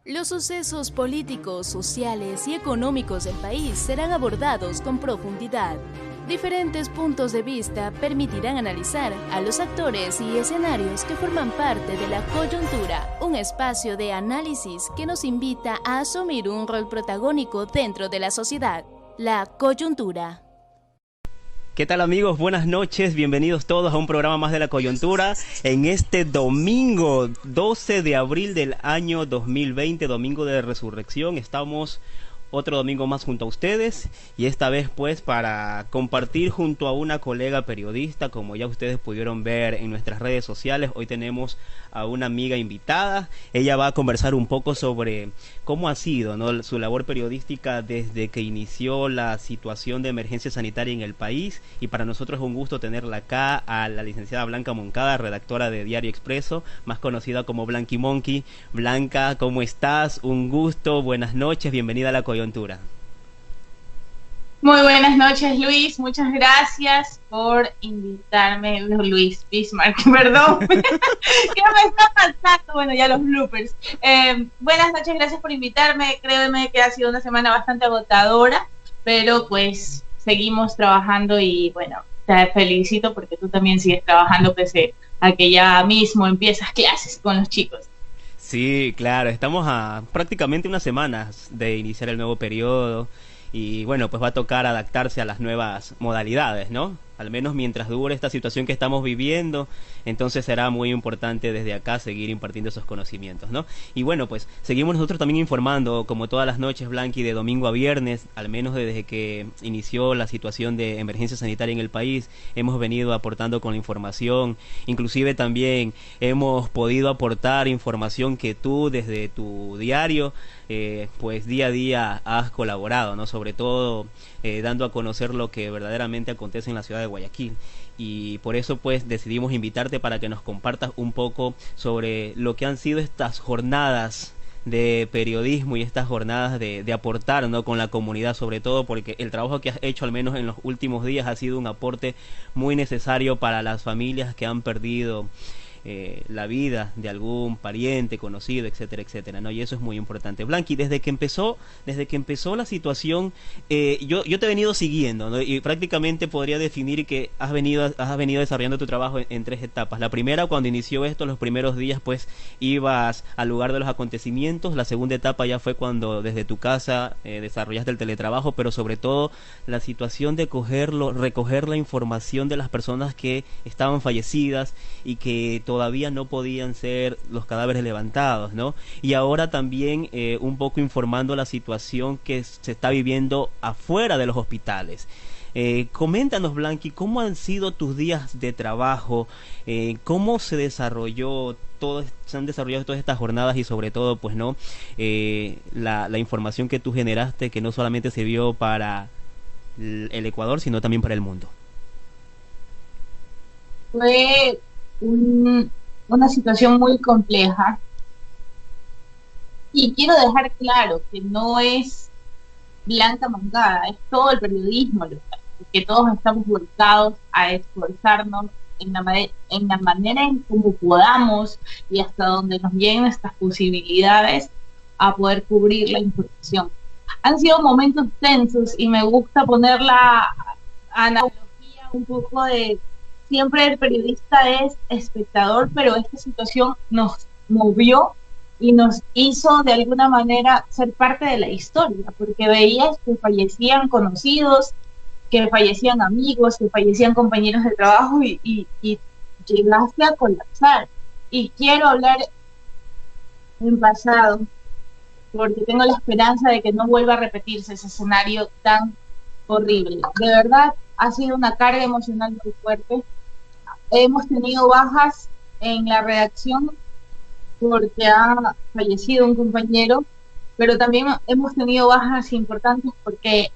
Los sucesos políticos, sociales y económicos del país serán abordados con profundidad. Diferentes puntos de vista permitirán analizar a los actores y escenarios que forman parte de la coyuntura, un espacio de análisis que nos invita a asumir un rol protagónico dentro de la sociedad. La coyuntura. ¿Qué tal, amigos? Buenas noches, bienvenidos todos a un programa más de La Coyuntura en este domingo 12 de abril del año 2020, domingo de resurrección. Estamos otro domingo más junto a ustedes y esta vez pues para compartir junto a una colega periodista, como ya ustedes pudieron ver en nuestras redes sociales. Hoy tenemos a una amiga invitada. Ella va a conversar un poco sobre cómo ha sido, ¿no?, su labor periodística desde que inició la situación de emergencia sanitaria en el país, y para nosotros es un gusto tenerla acá a la licenciada Blanca Moncada, redactora de Diario Expreso, más conocida como Blanqui Monkey. Blanca, ¿cómo estás? Un gusto, buenas noches, bienvenida a La Coyuntura. Muy buenas noches, Luis. Muchas gracias por invitarme. Luis Bismarck, perdón. ¿Qué me está pasando? Bueno, ya los bloopers. Buenas noches, gracias por invitarme. Créeme que ha sido una semana bastante agotadora, pero pues seguimos trabajando y bueno, te felicito porque tú también sigues trabajando pese a que ya mismo empiezas clases con los chicos. Sí, claro, estamos a prácticamente unas semanas de iniciar el nuevo periodo y bueno, pues va a tocar adaptarse a las nuevas modalidades, ¿no? Al menos mientras dure esta situación que estamos viviendo, entonces será muy importante desde acá seguir impartiendo esos conocimientos, ¿no? Y bueno, pues seguimos nosotros también informando, como todas las noches, Blanqui, de domingo a viernes, al menos desde que inició la situación de emergencia sanitaria en el país, hemos venido aportando con la información. Inclusive también hemos podido aportar información que tú desde tu diario, pues día a día has colaborado, ¿no? Sobre todo dando a conocer lo que verdaderamente acontece en la ciudad de Guayaquil. Y por eso pues decidimos invitarte para que nos compartas un poco sobre lo que han sido estas jornadas de periodismo y estas jornadas de aportar, ¿no?, con la comunidad, sobre todo porque el trabajo que has hecho al menos en los últimos días ha sido un aporte muy necesario para las familias que han perdido la vida de algún pariente, conocido, etcétera, etcétera, ¿no? Y eso es muy importante. Blanqui, desde que empezó la situación, yo te he venido siguiendo, ¿no? Y prácticamente podría definir que has venido desarrollando tu trabajo en tres etapas. La primera, cuando inició esto, los primeros días, pues ibas al lugar de los acontecimientos. La segunda etapa ya fue cuando desde tu casa desarrollaste el teletrabajo, pero sobre todo la situación de recoger la información de las personas que estaban fallecidas y que todavía no podían ser los cadáveres levantados, ¿no? Y ahora también un poco informando la situación que se está viviendo afuera de los hospitales. Coméntanos, Blanqui, ¿cómo han sido tus días de trabajo? ¿Cómo se han desarrollado todas estas jornadas y sobre todo, pues, no, la información que tú generaste, que no solamente se vio para el Ecuador, sino también para el mundo? Fue una situación muy compleja y quiero dejar claro que no es Blanca Moncada, es todo el periodismo local, que todos estamos volcados a esforzarnos en la manera en cómo podamos y hasta donde nos lleguen nuestras posibilidades a poder cubrir la información. Han sido momentos tensos y me gusta poner la analogía un poco de siempre el periodista es espectador, pero esta situación nos movió y nos hizo de alguna manera ser parte de la historia, porque veías que fallecían conocidos, que fallecían amigos, que fallecían compañeros de trabajo y llegaste a colapsar. Y quiero hablar en pasado, porque tengo la esperanza de que no vuelva a repetirse ese escenario tan horrible. De verdad, ha sido una carga emocional muy fuerte. Hemos tenido bajas en la redacción porque ha fallecido un compañero, pero también hemos tenido bajas importantes porque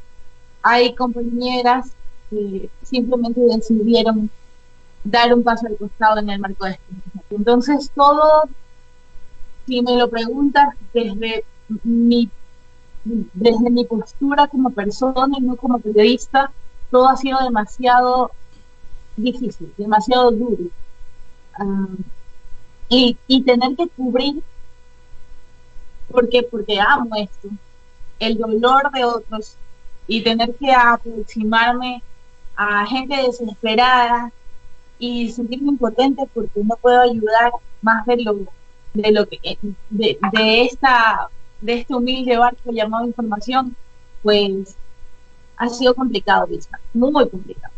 hay compañeras que simplemente decidieron dar un paso al costado en el marco de esto. Entonces todo, si me lo preguntas mi, desde mi postura como persona y no como periodista, todo ha sido demasiado difícil, demasiado duro. Y tener que cubrir porque amo esto, el dolor de otros y tener que aproximarme a gente desesperada y sentirme impotente porque no puedo ayudar más de lo que de este humilde barco llamado información, pues ha sido complicado, Lisa, muy complicado.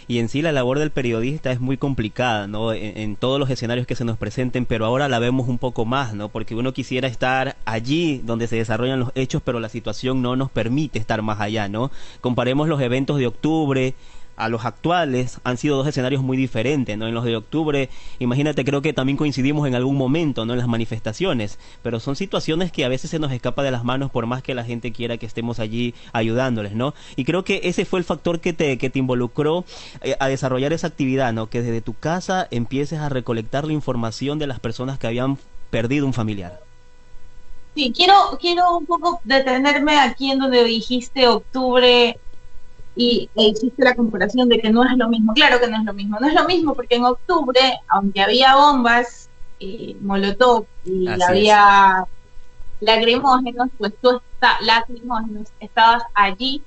Y en sí la labor del periodista es muy complicada, ¿no? En todos los escenarios que se nos presenten, pero ahora la vemos un poco más, ¿no? Porque uno quisiera estar allí donde se desarrollan los hechos, pero la situación no nos permite estar más allá, ¿no? Comparemos los eventos de octubre a los actuales, han sido dos escenarios muy diferentes, ¿no? En los de octubre, imagínate, creo que también coincidimos en algún momento, ¿no? En las manifestaciones, pero son situaciones que a veces se nos escapa de las manos por más que la gente quiera que estemos allí ayudándoles, ¿no? Y creo que ese fue el factor que te involucró a desarrollar esa actividad, ¿no? Que desde tu casa empieces a recolectar la información de las personas que habían perdido un familiar. Sí, quiero un poco detenerme aquí en donde dijiste octubre e hiciste la comparación de que no es lo mismo. Claro que no es lo mismo. No es lo mismo porque en octubre, aunque había bombas, molotov y Así es. había lacrimógenos, pues lacrimógenos, estabas allí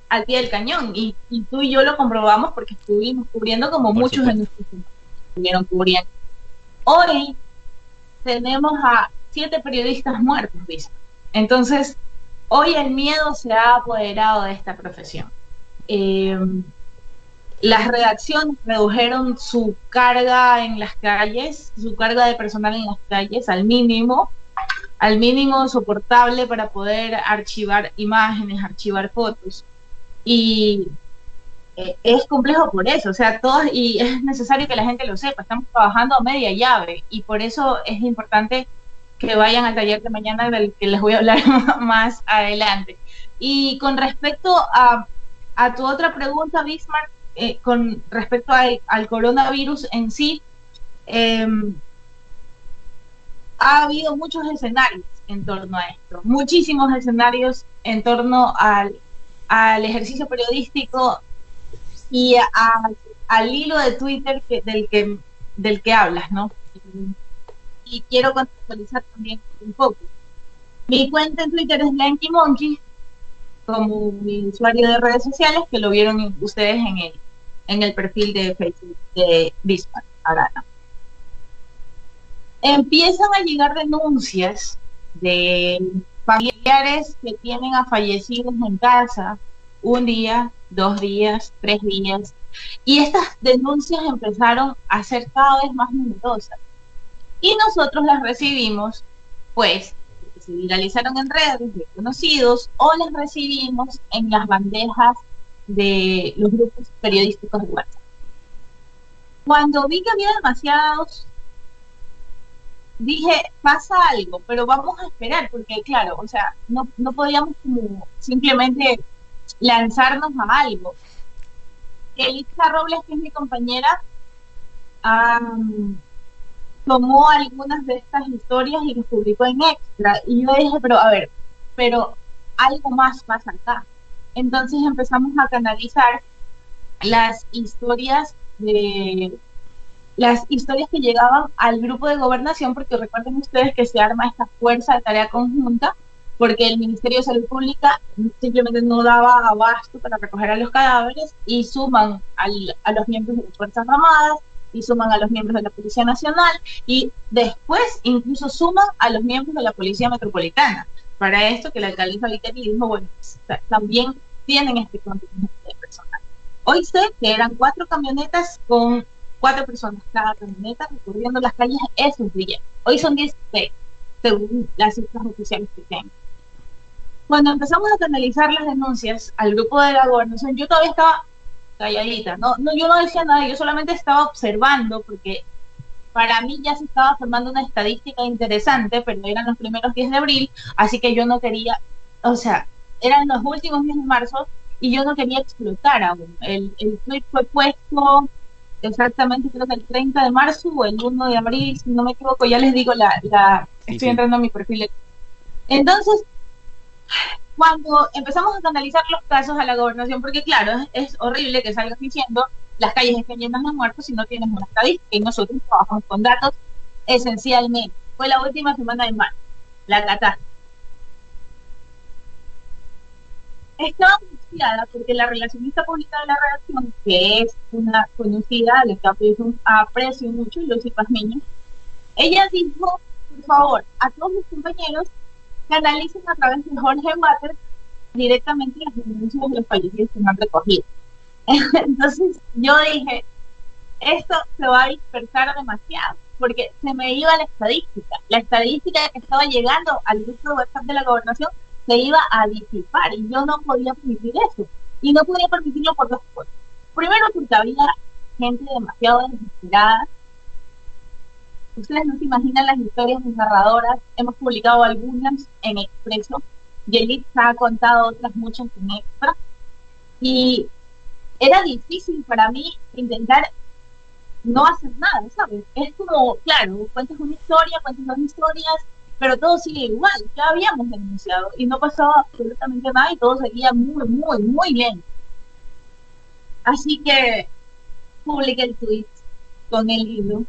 al pie del cañón y tú y yo lo comprobamos porque estuvimos cubriendo como Por muchos de supuesto. nuestros estuvieron cubriendo. Hoy tenemos a 7 periodistas muertos, ¿viste? Entonces, hoy el miedo se ha apoderado de esta profesión. Eh, las redacciones redujeron su carga en las calles, su carga de personal en las calles al mínimo soportable para poder archivar imágenes, archivar fotos. Y es complejo por eso, o sea, todos, y es necesario que la gente lo sepa, estamos trabajando a media llave y por eso es importante que vayan al taller de mañana del que les voy a hablar más adelante. Y con respecto a tu otra pregunta, Bismarck, con respecto al coronavirus en sí, eh, ha habido muchos escenarios en torno a esto, muchísimos escenarios en torno al ejercicio periodístico y al hilo de Twitter del que hablas, ¿no? Y quiero contextualizar también un poco. Mi cuenta en Twitter es Lanky Monkey, como mi usuario de redes sociales, que lo vieron ustedes en el perfil de Facebook de Bismarck Arana. Empiezan a llegar denuncias de familiares que tienen a fallecidos en casa 1 día, 2 días, 3 días, y estas denuncias empezaron a ser cada vez más numerosas. Y nosotros las recibimos, pues, porque se viralizaron en redes de conocidos o las recibimos en las bandejas de los grupos periodísticos de WhatsApp. Cuando vi que había demasiados, dije, pasa algo, pero vamos a esperar, porque claro, o sea, no podíamos como simplemente lanzarnos a algo. Elisa Robles, que es mi compañera, tomó algunas de estas historias y las publicó en Extra. Y yo dije, pero a ver, pero algo más pasa acá. Entonces empezamos a canalizar las historias que llegaban al grupo de gobernación, porque recuerden ustedes que se arma esta fuerza de tarea conjunta, porque el Ministerio de Salud Pública simplemente no daba abasto para recoger a los cadáveres y suman a los miembros de las Fuerzas Armadas, y suman a los miembros de la Policía Nacional, y después incluso suman a los miembros de la Policía Metropolitana. Para esto que la alcaldesa Viteri dijo, bueno, pues, también tienen este contingente de personal. Hoy sé que eran 4 camionetas con 4 personas cada camioneta recorriendo las calles esos días. Hoy son 16, según las cifras oficiales que tengo. Cuando empezamos a canalizar las denuncias al grupo de la gobernación, yo todavía estaba calladita, yo no decía nada, yo solamente estaba observando, porque para mí ya se estaba formando una estadística interesante, pero eran los primeros 10 de abril, así que yo no quería, o sea, eran los últimos días de marzo, y yo no quería explotar aún. El tweet fue puesto exactamente, creo que el 30 de marzo o el 1 de abril, si no me equivoco, ya les digo, Sí, estoy sí. entrando a mi perfil. Entonces, cuando empezamos a canalizar los casos a la gobernación, porque claro, es horrible que salgas diciendo las calles están llenas de muertos si no tienes una estadística, y nosotros trabajamos con datos esencialmente. Fue la última semana de marzo. la catástrofe. Estaba angustiada porque la relacionista pública de la redacción, que es una conocida, le aprecio mucho, Lucy Pazmiño, ella dijo, por favor, a todos mis compañeros que analicen a través de Jorge Water directamente las denuncias de los fallecidos que me han recogido. Entonces yo dije, esto se va a dispersar demasiado, porque se me iba la estadística que estaba llegando al grupo de WhatsApp de la gobernación se iba a disipar y yo no podía permitir eso. Y no podía permitirlo por dos cosas. Primero, porque había gente demasiado desesperada. Ustedes no se imaginan las historias narradoras. Hemos publicado algunas en Expreso. Yelitza ha contado otras muchas en Extra. Y era difícil para mí intentar no hacer nada, ¿sabes? Es como, claro, cuentas una historia, cuentas dos historias, pero todo sigue igual. Ya habíamos denunciado y no pasaba absolutamente nada y todo seguía muy, muy, muy bien. Así que publiqué el tweet con el hilo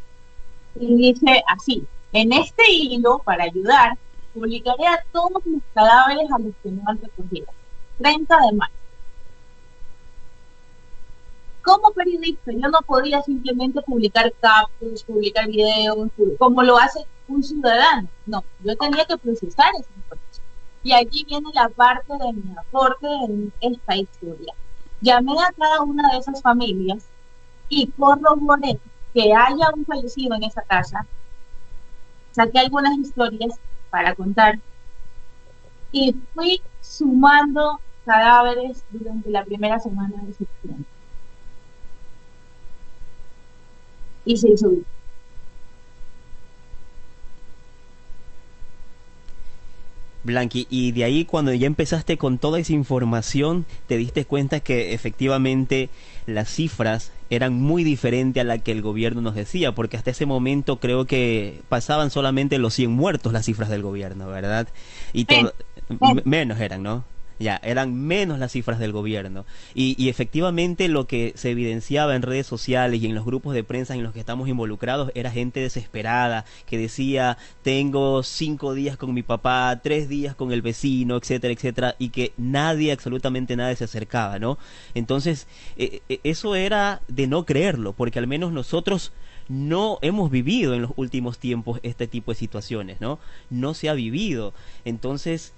y dice así: en este hilo, para ayudar, publicaré a todos los cadáveres a los que no han recogido. 30 de mayo. Como periodista, yo no podía simplemente publicar captions, publicar videos, como lo hace un ciudadano. No, yo tenía que procesar esa información. Y aquí viene la parte de mi aporte en esta historia. Llamé a cada una de esas familias y corroboré que haya un fallecido en esa casa. Saqué algunas historias para contar y fui sumando cadáveres durante la primera semana de septiembre. Y se hizo bien. Blanqui, y de ahí cuando ya empezaste con toda esa información, te diste cuenta que efectivamente las cifras eran muy diferentes a la que el gobierno nos decía, porque hasta ese momento creo que pasaban solamente los 100 muertos las cifras del gobierno, ¿verdad? Y menos eran, ¿no? Ya, eran menos las cifras del gobierno. Y efectivamente lo que se evidenciaba en redes sociales y en los grupos de prensa en los que estamos involucrados era gente desesperada, que decía, tengo 5 días con mi papá, 3 días con el vecino, etcétera, etcétera, y que nadie, absolutamente nadie se acercaba, ¿no? Entonces, eso era de no creerlo, porque al menos nosotros no hemos vivido en los últimos tiempos este tipo de situaciones, ¿no? No se ha vivido. Entonces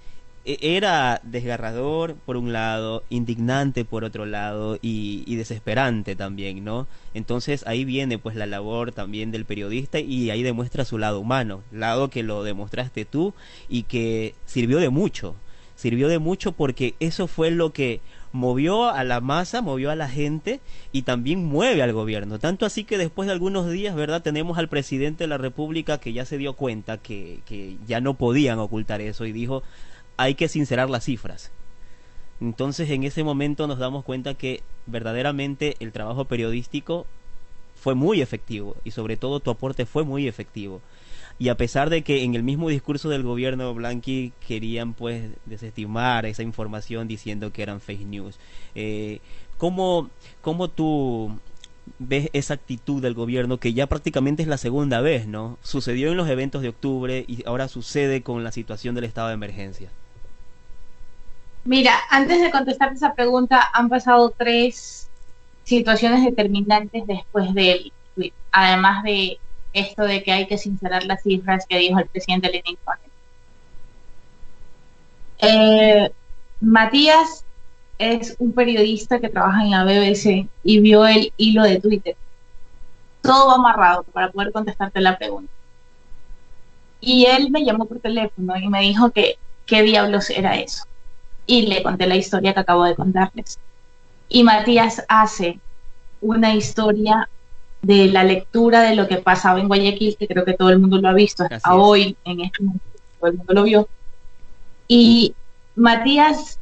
era desgarrador por un lado, indignante por otro lado y desesperante también, ¿no? Entonces ahí viene pues la labor también del periodista y ahí demuestra su lado humano, lado que lo demostraste tú y que sirvió de mucho porque eso fue lo que movió a la masa, movió a la gente y también mueve al gobierno. Tanto así que después de algunos días, ¿verdad? Tenemos al presidente de la República que ya se dio cuenta que ya no podían ocultar eso y dijo, hay que sincerar las cifras. Entonces en ese momento nos damos cuenta que verdaderamente el trabajo periodístico fue muy efectivo y sobre todo tu aporte fue muy efectivo. Y a pesar de que en el mismo discurso del gobierno, Blanqui, querían pues desestimar esa información diciendo que eran fake news, ¿cómo tú ves esa actitud del gobierno que ya prácticamente es la segunda vez, ¿no? Sucedió en los eventos de octubre y ahora sucede con la situación del estado de emergencia? Mira, antes de contestar esa pregunta, han pasado 3 situaciones determinantes después del tweet, además de esto de que hay que sincerar las cifras que dijo el presidente Lenin. Matías es un periodista que trabaja en la BBC y vio el hilo de Twitter. Todo va amarrado para poder contestarte la pregunta. Y él me llamó por teléfono y me dijo que qué diablos era eso. Y le conté la historia que acabo de contarles. Y Matías hace una historia de la lectura de lo que pasaba en Guayaquil, que creo que todo el mundo lo ha visto hasta hoy, en este momento todo el mundo lo vio. Y Matías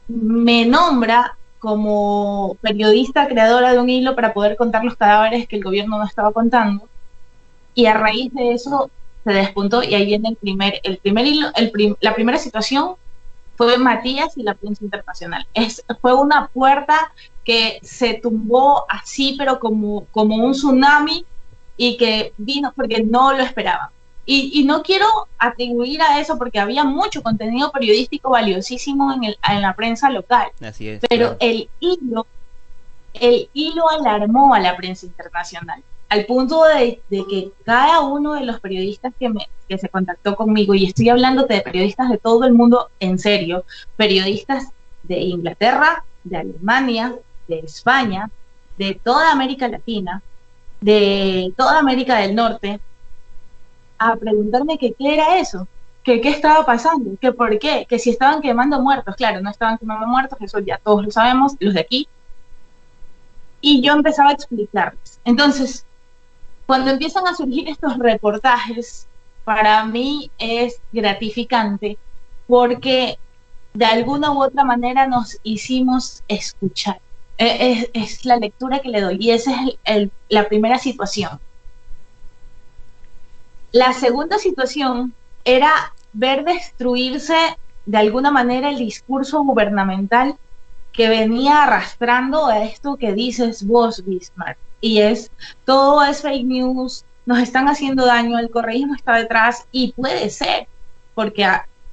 me nombra como periodista creadora de un hilo para poder contar los cadáveres que el gobierno no estaba contando. Y a raíz de eso se despuntó y ahí viene el primer hilo, la primera situación fue Matías y la prensa internacional. Fue una puerta que se tumbó así, pero como un tsunami y que vino porque no lo esperaban. Y no quiero atribuir a eso porque había mucho contenido periodístico valiosísimo en la prensa local. Así es, Pero claro. el hilo alarmó a la prensa internacional, al punto de que cada uno de los periodistas que se contactó conmigo, y estoy hablando de periodistas de todo el mundo en serio, periodistas de Inglaterra, de Alemania, de España, de toda América Latina, de toda América del Norte, a preguntarme que qué era eso, que qué estaba pasando, que por qué, que si estaban quemando muertos. Claro, no estaban quemando muertos, eso ya todos lo sabemos, los de aquí. Y yo empezaba a explicarles. Entonces, cuando empiezan a surgir estos reportajes, para mí es gratificante porque de alguna u otra manera nos hicimos escuchar. Es la lectura que le doy y esa es la primera situación. La segunda situación era ver destruirse de alguna manera el discurso gubernamental que venía arrastrando a esto que dices vos, Bismarck, y es, todo es fake news, nos están haciendo daño, el correísmo está detrás, y puede ser, porque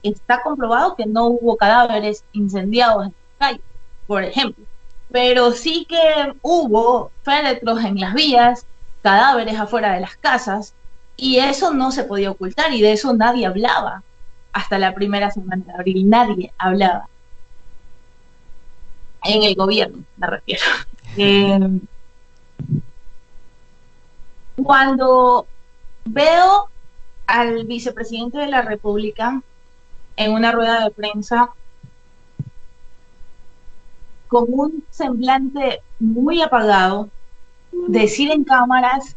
está comprobado que no hubo cadáveres incendiados en la calle, por ejemplo, pero sí que hubo féretros en las vías, cadáveres afuera de las casas, y eso no se podía ocultar, y de eso nadie hablaba, hasta la primera semana de abril, nadie hablaba. En el gobierno, me refiero. Eh, Cuando veo al vicepresidente de la República en una rueda de prensa con un semblante muy apagado, decir en cámaras,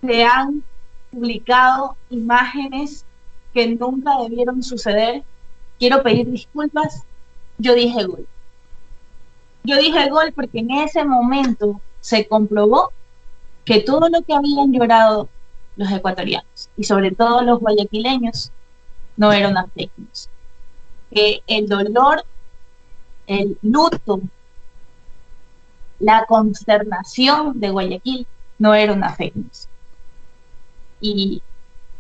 se han publicado imágenes que nunca debieron suceder, quiero pedir disculpas, yo dije gol. Yo dije gol porque en ese momento se comprobó que todo lo que habían llorado los ecuatorianos y sobre todo los guayaquileños no era una fake news. Que el dolor, el luto, la consternación de Guayaquil no era una fake news. Y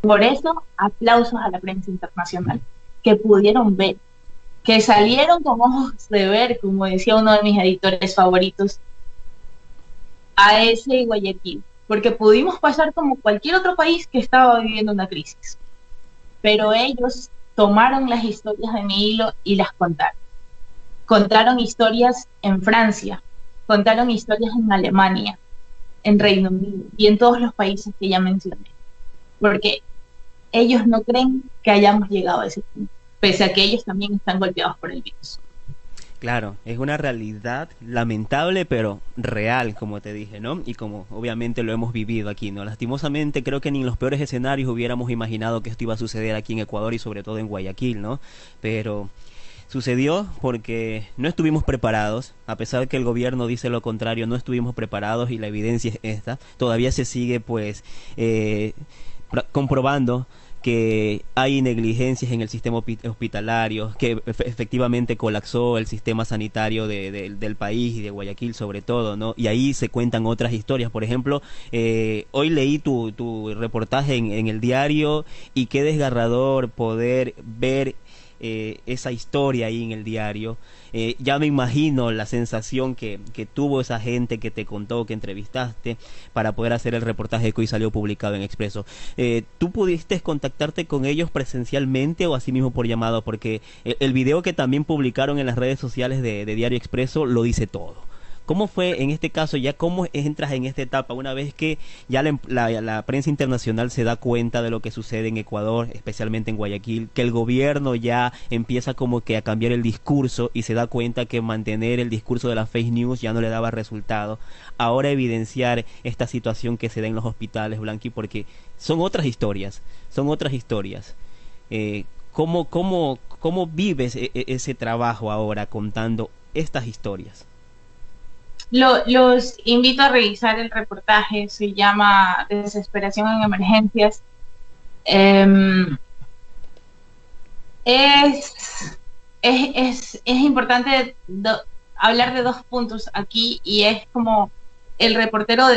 por eso aplausos a la prensa internacional que pudieron ver, que salieron con ojos de ver, como decía uno de mis editores favoritos, a ese Guayaquil, porque pudimos pasar como cualquier otro país que estaba viviendo una crisis, pero ellos tomaron las historias de mi hilo y las contaron. Contaron historias en Francia, contaron historias en Alemania, en Reino Unido y en todos los países que ya mencioné, porque ellos no creen que hayamos llegado a ese punto, pese a que ellos también están golpeados por el virus. Claro, es una realidad lamentable pero real, como te dije, ¿no? Y como obviamente lo hemos vivido aquí, ¿no? Lastimosamente creo que ni en los peores escenarios hubiéramos imaginado que esto iba a suceder aquí en Ecuador y sobre todo en Guayaquil, ¿no? Pero sucedió porque no estuvimos preparados, a pesar de que el gobierno dice lo contrario, no estuvimos preparados y la evidencia es esta. Todavía se sigue pues comprobando que hay negligencias en el sistema hospitalario, que efectivamente colapsó el sistema sanitario del país y de Guayaquil sobre todo, ¿no? Y ahí se cuentan otras historias. Por ejemplo, hoy leí tu reportaje en el diario y qué desgarrador poder ver esa historia ahí en el diario. Ya me imagino la sensación que tuvo esa gente que te contó, que entrevistaste, para poder hacer el reportaje que hoy salió publicado en Expreso. ¿Tú pudiste contactarte con ellos presencialmente o así mismo por llamado? Porque el video que también publicaron en las redes sociales de Diario Expreso lo dice todo. ¿Cómo fue en este caso ya? ¿Cómo entras en esta etapa una vez que ya la prensa internacional se da cuenta de lo que sucede en Ecuador, especialmente en Guayaquil, que el gobierno ya empieza como que a cambiar el discurso y se da cuenta que mantener el discurso de la fake news ya no le daba resultado? Ahora evidenciar esta situación que se da en los hospitales, Blanqui, porque son otras historias, son otras historias. ¿Cómo vives ese trabajo ahora contando estas historias? Los invito a revisar el reportaje, se llama Desesperación en Emergencias. Es importante hablar de dos puntos aquí y es como el reportero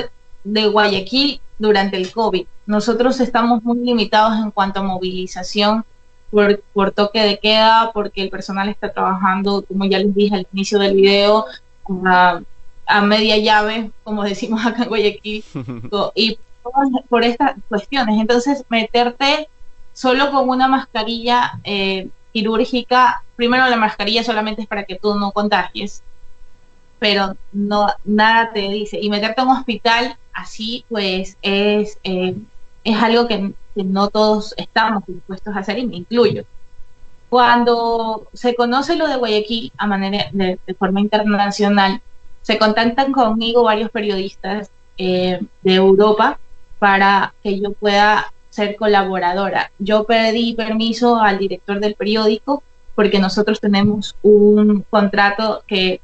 de Guayaquil durante el COVID. Nosotros estamos muy limitados en cuanto a movilización por toque de queda, porque el personal está trabajando, como ya les dije al inicio del video, a media llave, como decimos acá en Guayaquil, y por estas cuestiones. Entonces, meterte solo con una mascarilla quirúrgica, primero la mascarilla solamente es para que tú no contagies, pero no, nada te dice. Y meterte a un hospital así, pues es algo que no todos estamos dispuestos a hacer, y me incluyo. Cuando se conoce lo de Guayaquil a manera de forma internacional, se contactan conmigo varios periodistas de Europa para que yo pueda ser colaboradora. Yo pedí permiso al director del periódico porque nosotros tenemos un contrato que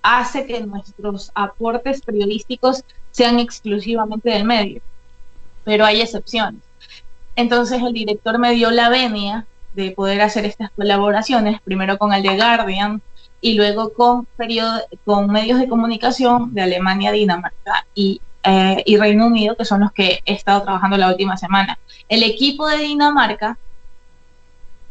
hace que nuestros aportes periodísticos sean exclusivamente del medio, pero hay excepciones. Entonces el director me dio la venia de poder hacer estas colaboraciones, primero con el The Guardian y luego con medios de comunicación de Alemania, Dinamarca y Reino Unido, que son los que he estado trabajando la última semana. El equipo de Dinamarca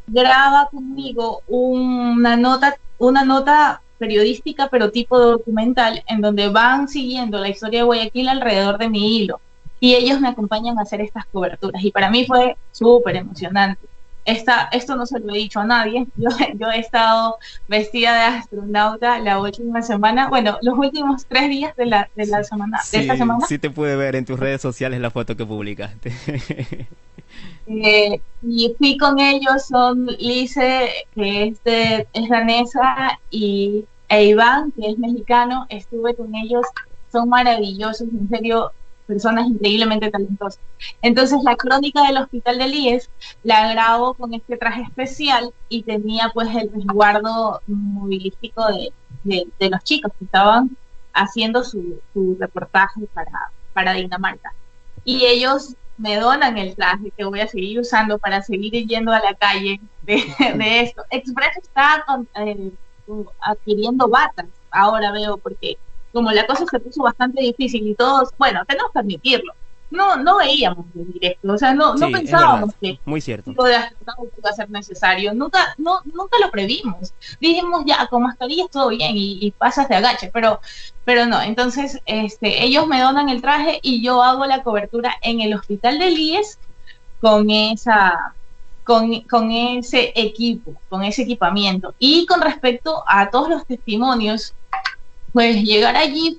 graba conmigo una nota periodística, pero tipo documental, en donde van siguiendo la historia de Guayaquil alrededor de mi hilo, y ellos me acompañan a hacer estas coberturas, y para mí fue súper emocionante. Esto no se lo he dicho a nadie. Yo he estado vestida de astronauta la última semana, bueno, los últimos 3 días de la semana, sí, de esta semana. Sí te pude ver en tus redes sociales la foto que publicaste. Y fui con ellos, son Lice, que es danesa, e Iván, que es mexicano. Estuve con ellos, son maravillosos, en serio, personas increíblemente talentosas. Entonces la crónica del hospital de IES la grabo con este traje especial, y tenía pues el resguardo movilístico de los chicos que estaban haciendo su reportaje para Dinamarca. Y ellos me donan el traje que voy a seguir usando para seguir yendo a la calle de esto. Express está adquiriendo batas, ahora veo, porque como la cosa se puso bastante difícil y todos, bueno, tenemos que admitirlo, no veíamos de directo, o sea, no pensábamos que muy cierto, lo de astronauta iba a ser necesario, nunca lo previmos. Dijimos, ya, con mascarillas todo bien y pasas de agache, pero no. Entonces ellos me donan el traje y yo hago la cobertura en el hospital de IES con ese equipo, con ese equipamiento. Y con respecto a todos los testimonios, pues llegar allí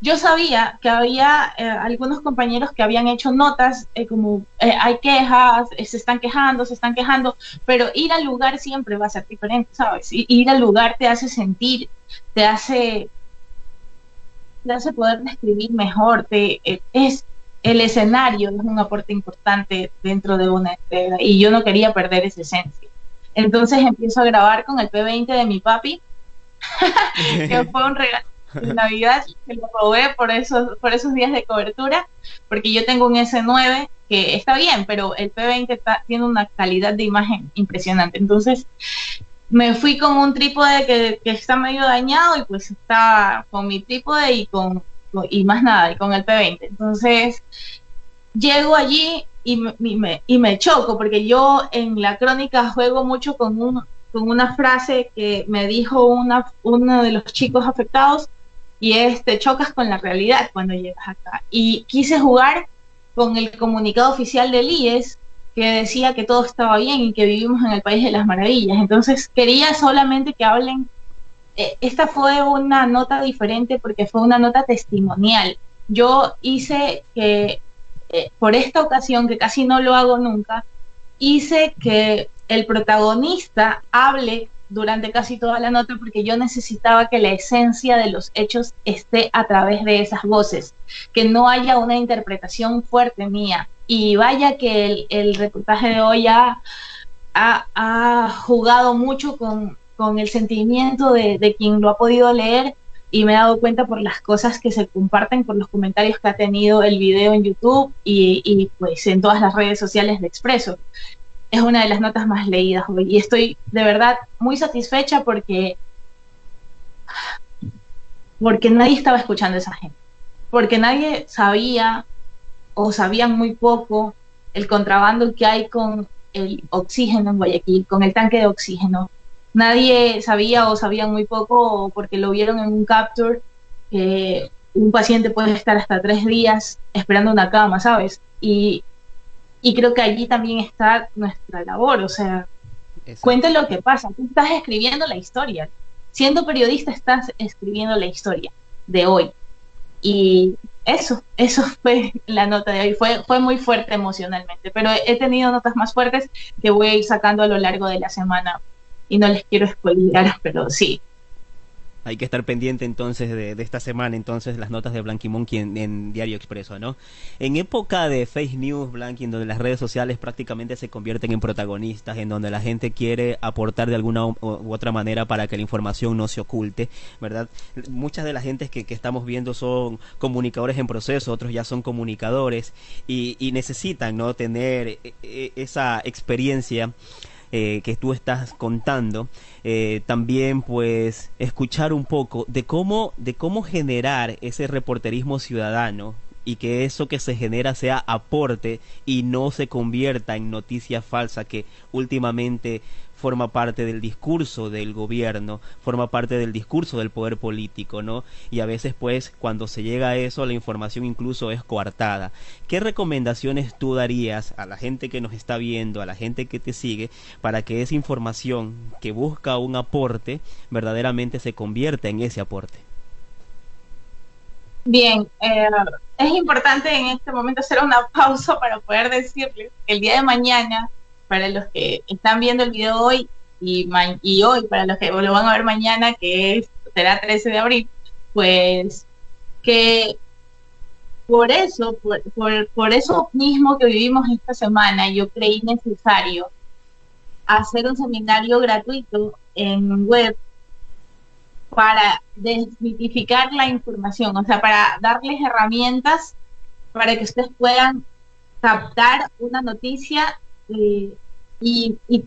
yo sabía que había algunos compañeros que habían hecho notas como hay quejas, se están quejando, pero ir al lugar siempre va a ser diferente, ¿sabes? Ir al lugar te hace sentir, te hace poder describir mejor, es el escenario, es un aporte importante dentro de una entrega, y yo no quería perder esa esencia. Entonces empiezo a grabar con el P20 de mi papi, que fue un regalo de Navidad, que lo robé por esos días de cobertura, porque yo tengo un S9 que está bien, pero el P20 tiene una calidad de imagen impresionante. Entonces me fui con un trípode que está medio dañado, y pues está con mi trípode y más nada, y con el P20. Entonces llego allí y me choco, porque yo en la crónica juego mucho con una frase que me dijo uno de los chicos afectados, y es: te chocas con la realidad cuando llegas acá. Y quise jugar con el comunicado oficial del IES, que decía que todo estaba bien y que vivimos en el país de las maravillas. Entonces quería solamente que hablen. Esta fue una nota diferente porque fue una nota testimonial. Yo hice que, por esta ocasión, que casi no lo hago nunca, hice que el protagonista hable durante casi toda la nota, porque yo necesitaba que la esencia de los hechos esté a través de esas voces, que no haya una interpretación fuerte mía. Y vaya que el reportaje de hoy ha jugado mucho con el sentimiento de quien lo ha podido leer, y me he dado cuenta por las cosas que se comparten, por los comentarios que ha tenido el video en YouTube y pues en todas las redes sociales de Expreso. Es una de las notas más leídas hoy, y estoy de verdad muy satisfecha porque nadie estaba escuchando a esa gente. porque nadie sabía o sabían muy poco el contrabando que hay con el oxígeno en Guayaquil, con el tanque de oxígeno. Nadie sabía o sabían muy poco porque lo vieron en un capture que un paciente puede estar hasta 3 días esperando una cama, ¿sabes? Y creo que allí también está nuestra labor, o sea, Exacto. cuente lo que pasa, tú estás escribiendo la historia, siendo periodista estás escribiendo la historia de hoy. Y eso fue la nota de hoy. Fue muy fuerte emocionalmente, pero he tenido notas más fuertes que voy a ir sacando a lo largo de la semana y no les quiero spoilear, pero sí. Hay que estar pendiente entonces de esta semana, entonces las notas de Blanqui Monkey en Diario Expreso, ¿no? En época de fake news, Blanqui, en donde las redes sociales prácticamente se convierten en protagonistas, en donde la gente quiere aportar de alguna u otra manera para que la información no se oculte, ¿verdad? Muchas de las gentes que estamos viendo son comunicadores en proceso, otros ya son comunicadores y necesitan, ¿no? Tener esa experiencia que tú estás contando, también pues escuchar un poco de cómo generar ese reporterismo ciudadano y que eso que se genera sea aporte y no se convierta en noticia falsa que últimamente forma parte del discurso del gobierno, forma parte del discurso del poder político, ¿no? Y a veces pues cuando se llega a eso la información incluso es coartada. ¿Qué recomendaciones tú darías a la gente que nos está viendo, a la gente que te sigue, para que esa información que busca un aporte verdaderamente se convierta en ese aporte? Bien, es importante en este momento hacer una pausa para poder decirles que el día de mañana, para los que están viendo el video hoy y hoy, para los que lo van a ver mañana, será 13 de abril, pues que por eso mismo que vivimos esta semana, yo creí necesario hacer un seminario gratuito en web para desmitificar la información, o sea, para darles herramientas para que ustedes puedan captar una noticia y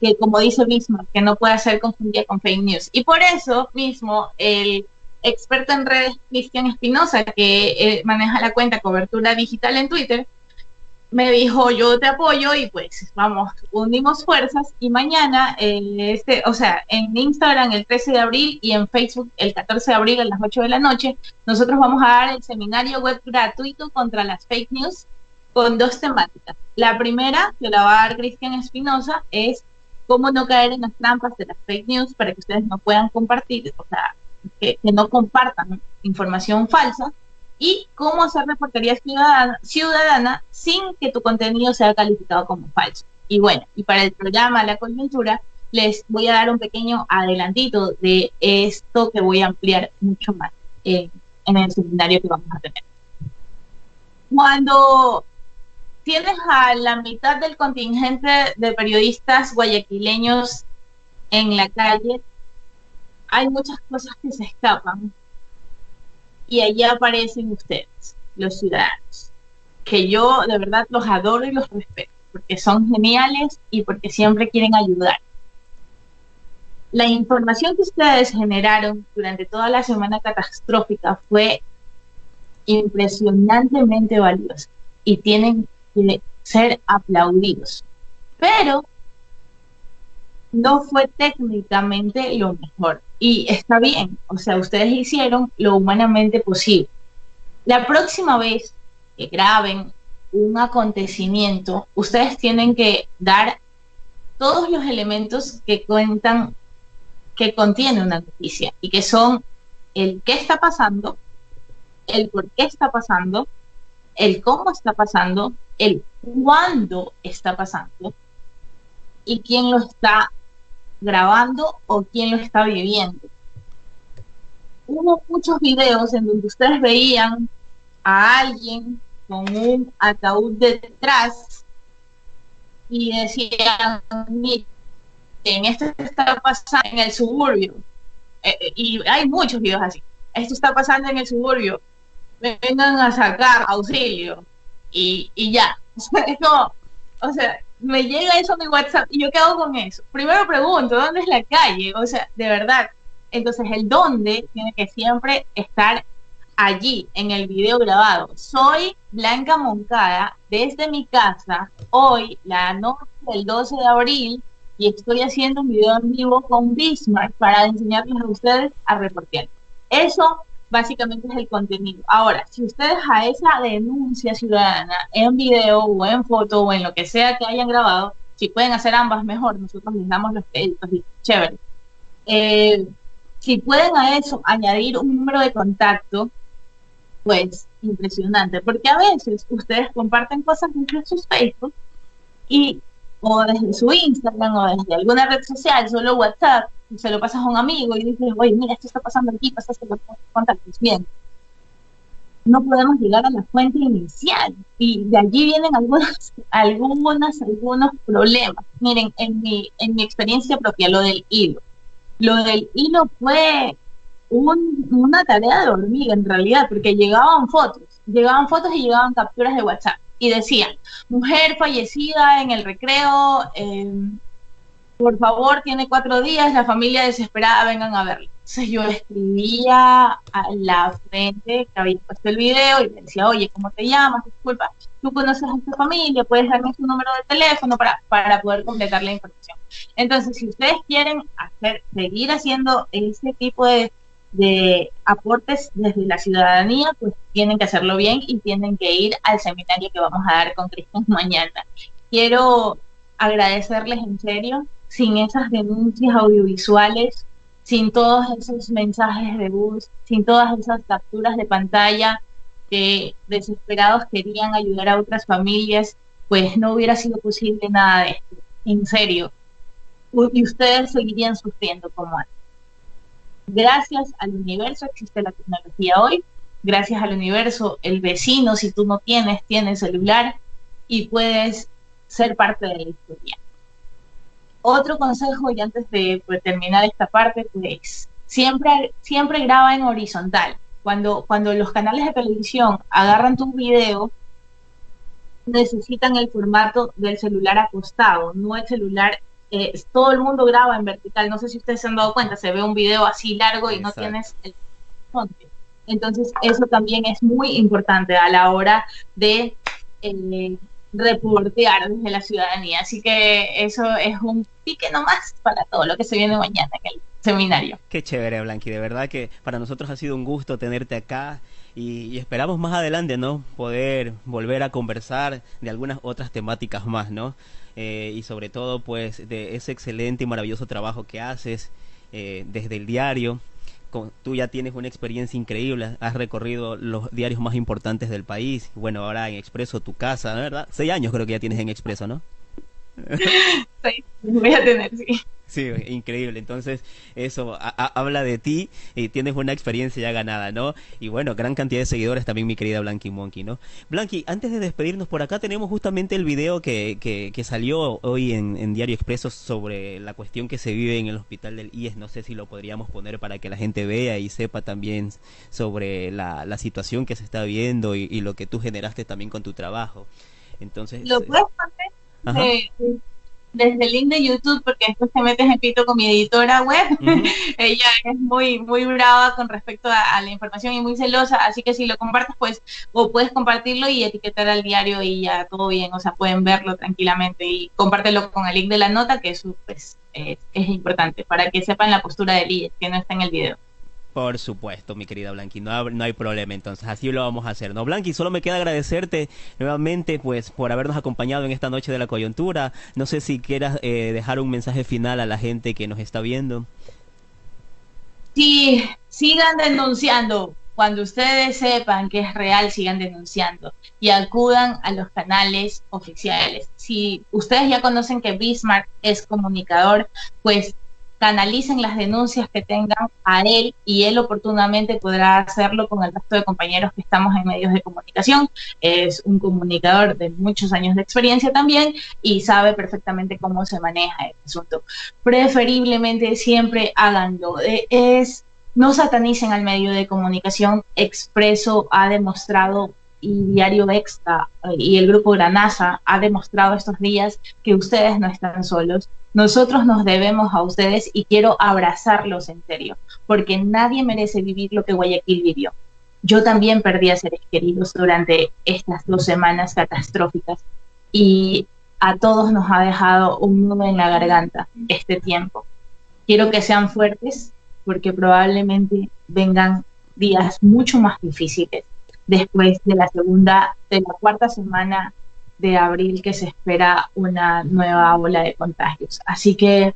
que, como dice mismo, que no pueda ser confundida con fake news. Y por eso mismo, el experto en redes Cristian Espinosa, que maneja la cuenta Cobertura Digital en Twitter, me dijo, yo te apoyo y pues vamos, unimos fuerzas y mañana, o sea, en Instagram el 13 de abril y en Facebook el 14 de abril a las 8 de la noche, nosotros vamos a dar el seminario web gratuito contra las fake news con 2 temáticas. La primera, que la va a dar Cristian Espinosa, es cómo no caer en las trampas de las fake news para que ustedes no puedan compartir, o sea, que no compartan información falsa, y cómo hacer reportería ciudadana sin que tu contenido sea calificado como falso. Y bueno, y para el programa La Coyuntura, les voy a dar un pequeño adelantito de esto que voy a ampliar mucho más en el seminario que vamos a tener. Cuando tienes a la mitad del contingente de periodistas guayaquileños en la calle, hay muchas cosas que se escapan y allí aparecen ustedes, los ciudadanos, que yo de verdad los adoro y los respeto, porque son geniales y porque siempre quieren ayudar. La información que ustedes generaron durante toda la semana catastrófica fue impresionantemente valiosa y tienen que ser aplaudidos, pero no fue técnicamente lo mejor. Y está bien, o sea, ustedes hicieron lo humanamente posible. La próxima vez que graben un acontecimiento, ustedes tienen que dar todos los elementos que cuentan, que contiene una noticia, y que son el qué está pasando, el por qué está pasando, el cómo está pasando, el cuándo está pasando, y quién lo está grabando o quién lo está viviendo. Hubo muchos videos en donde ustedes veían a alguien con un ataúd detrás y decían, miren, esto está pasando en el suburbio. Y hay muchos videos así. Esto está pasando en el suburbio. Vengan a sacar auxilio. Y ya. Es como, o sea, me llega eso a mi WhatsApp y yo qué hago con eso. Primero pregunto, ¿dónde es la calle? O sea, de verdad. Entonces el dónde tiene que siempre estar allí en el video grabado: soy Blanca Moncada desde mi casa hoy, la noche del 12 de abril, y estoy haciendo un video en vivo con Bismarck para enseñarles a ustedes a reportear. Eso básicamente es el contenido. Ahora, si ustedes a esa denuncia ciudadana en video o en foto o en lo que sea que hayan grabado, si pueden hacer ambas, mejor, nosotros les damos los créditos y chévere. Si pueden a eso añadir un número de contacto, pues impresionante, porque a veces ustedes comparten cosas desde sus Facebook y o desde su Instagram o desde alguna red social, solo WhatsApp, y se lo pasas a un amigo y dices, oye, mira, esto está pasando aquí, pasaste los contactos. Bien, no podemos llegar a la fuente inicial, y de allí vienen algunos problemas. Miren, en mi experiencia propia, lo del hilo fue una tarea de hormiga en realidad, porque llegaban fotos y llegaban capturas de WhatsApp y decían: mujer fallecida en el recreo, por favor, tiene 4 días, la familia desesperada, vengan a verlo. Entonces yo escribía a la frente que había puesto el video y le decía: oye, ¿cómo te llamas? Disculpa, tú conoces a esta familia, puedes darme su número de teléfono para poder completar la información. Entonces, si ustedes quieren seguir haciendo ese tipo de aportes desde la ciudadanía, pues tienen que hacerlo bien y tienen que ir al seminario que vamos a dar con Cristian mañana. Quiero agradecerles en serio. Sin esas denuncias audiovisuales, sin todos esos mensajes de voz, sin todas esas capturas de pantalla que desesperados querían ayudar a otras familias, pues no hubiera sido posible nada de esto, en serio. Y ustedes seguirían sufriendo como antes. Gracias al universo existe la tecnología hoy. Gracias al universo, el vecino, si tú no tiene celular y puedes ser parte de la historia. Otro consejo, y antes de terminar esta parte, pues siempre graba en horizontal. Cuando los canales de televisión agarran tu video, necesitan el formato del celular acostado, no el celular. Todo el mundo graba en vertical. No sé si ustedes se han dado cuenta, se ve un video así largo y Exacto. No tienes el horizonte. Entonces eso también es muy importante a la hora de reportear desde la ciudadanía. Así que eso es un pique nomás para todo lo que se viene mañana en el seminario. Qué chévere, Blanqui, de verdad que para nosotros ha sido un gusto tenerte acá y esperamos más adelante, ¿no?, poder volver a conversar de algunas otras temáticas más, ¿no? Y sobre todo, pues, de ese excelente y maravilloso trabajo que haces desde el diario. Tú ya tienes una experiencia increíble, has recorrido los diarios más importantes del país. Bueno, ahora en Expreso, tu casa, ¿verdad? 6 años creo que ya tienes en Expreso, ¿no? 6 voy a tener, sí. Sí, increíble. Entonces, eso habla de ti y tienes una experiencia ya ganada, ¿no? Y bueno, gran cantidad de seguidores también, mi querida Blanqui Monkey, ¿no? Blanqui, antes de despedirnos, por acá tenemos justamente el video que salió hoy en Diario Expreso sobre la cuestión que se vive en el hospital del IES. No sé si lo podríamos poner para que la gente vea y sepa también sobre la situación que se está viendo y lo que tú generaste también con tu trabajo. Entonces, ¿lo puedes poner? Desde el link de YouTube, porque después te metes en pito con mi editora web. Ella es muy brava con respecto a la información y muy celosa, así que si lo compartes, pues, o puedes compartirlo y etiquetar al diario y ya todo bien, o sea, pueden verlo tranquilamente, y compártelo con el link de la nota, que eso pues es importante para que sepan la postura del IES, que no está en el video. Por supuesto, mi querida Blanqui, no hay problema, entonces así lo vamos a hacer, ¿no? Blanqui, solo me queda agradecerte nuevamente, pues, por habernos acompañado en esta noche de la coyuntura. No sé si quieras dejar un mensaje final a la gente que nos está viendo. Sí, sigan denunciando. Cuando ustedes sepan que es real, sigan denunciando y acudan a los canales oficiales. Si ustedes ya conocen que Bismarck es comunicador, pues canalicen las denuncias que tengan a él y él oportunamente podrá hacerlo con el resto de compañeros que estamos en medios de comunicación. Es un comunicador de muchos años de experiencia también y sabe perfectamente cómo se maneja el asunto. Preferiblemente siempre háganlo. No satanicen al medio de comunicación. Expreso ha demostrado, y Diario Extra y el grupo Granaza ha demostrado estos días que ustedes no están solos. Nosotros nos debemos a ustedes y quiero abrazarlos en serio, porque nadie merece vivir lo que Guayaquil vivió. Yo también perdí a seres queridos durante estas 2 semanas catastróficas y a todos nos ha dejado un nudo en la garganta este tiempo. Quiero que sean fuertes porque probablemente vengan días mucho más difíciles después de la cuarta semana de abril, que se espera una nueva ola de contagios. Así que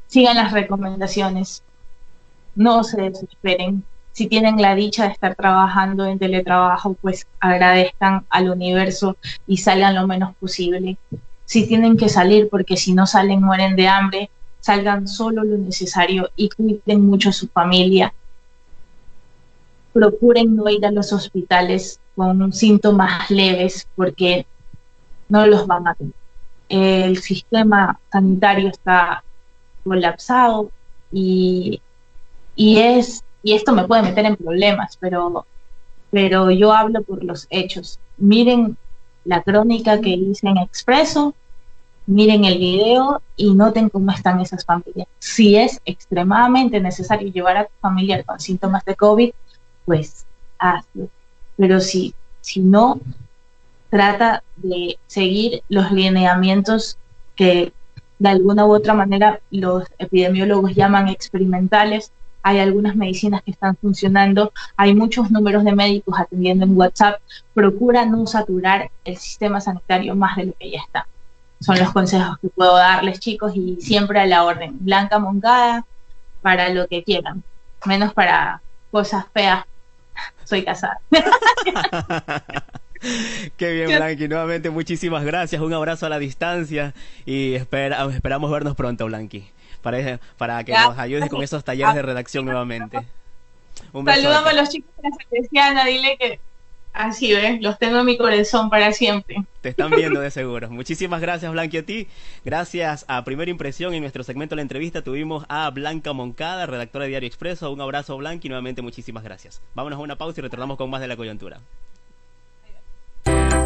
sigan las recomendaciones, no se desesperen. Si tienen la dicha de estar trabajando en teletrabajo, pues agradezcan al universo y salgan lo menos posible. Si tienen que salir, porque si no salen mueren de hambre, salgan solo lo necesario y cuiden mucho a su familia. Procuren no ir a los hospitales con síntomas leves porque no los van a tener. El sistema sanitario está colapsado y esto me puede meter en problemas, pero yo hablo por los hechos. Miren la crónica que hice en Expreso, miren el video y noten cómo están esas familias. Si es extremadamente necesario llevar a tu familiar con síntomas de COVID, pues hazlo. Pero si no, trata de seguir los lineamientos que de alguna u otra manera los epidemiólogos llaman experimentales. Hay algunas medicinas que están funcionando, hay muchos números de médicos atendiendo en WhatsApp. Procura no saturar el sistema sanitario más de lo que ya está. Son los consejos que puedo darles, chicos, y siempre a la orden. Blanca Moncada para lo que quieran, menos para cosas feas. Soy casada. Qué bien, Blanqui. Nuevamente, muchísimas gracias. Un abrazo a la distancia y esperamos vernos pronto, Blanqui, para que nos ayudes con esos talleres de redacción nuevamente. Un beso. Saludame a los chicos de la Salesiana, dile que así ves, los tengo en mi corazón para siempre. Te están viendo de seguro. Muchísimas gracias, Blanqui, a ti. Gracias a Primera Impresión. En nuestro segmento de la entrevista tuvimos a Blanca Moncada, redactora de Diario Expreso. Un abrazo, Blanqui, nuevamente muchísimas gracias. Vámonos a una pausa y retornamos con más de La Coyuntura.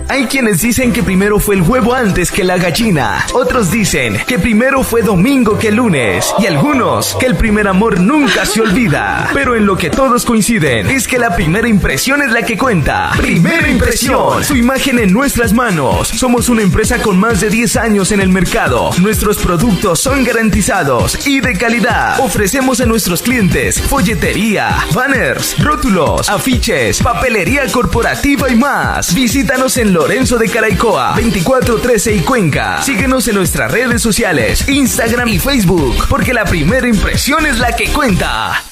Hay quienes dicen que primero fue el huevo antes que la gallina. Otros dicen que primero fue domingo que lunes. Y algunos que el primer amor nunca se olvida. Pero en lo que todos coinciden es que la primera impresión es la que cuenta. Primera Impresión, su imagen en nuestras manos. Somos una empresa con más de 10 años en el mercado. Nuestros productos son garantizados y de calidad. Ofrecemos a nuestros clientes folletería, banners, rótulos, afiches, papelería corporativa y más. Visítanos en Lorenzo de Caraicoa, 2413 y Cuenca. Síguenos en nuestras redes sociales, Instagram y Facebook, porque la primera impresión es la que cuenta.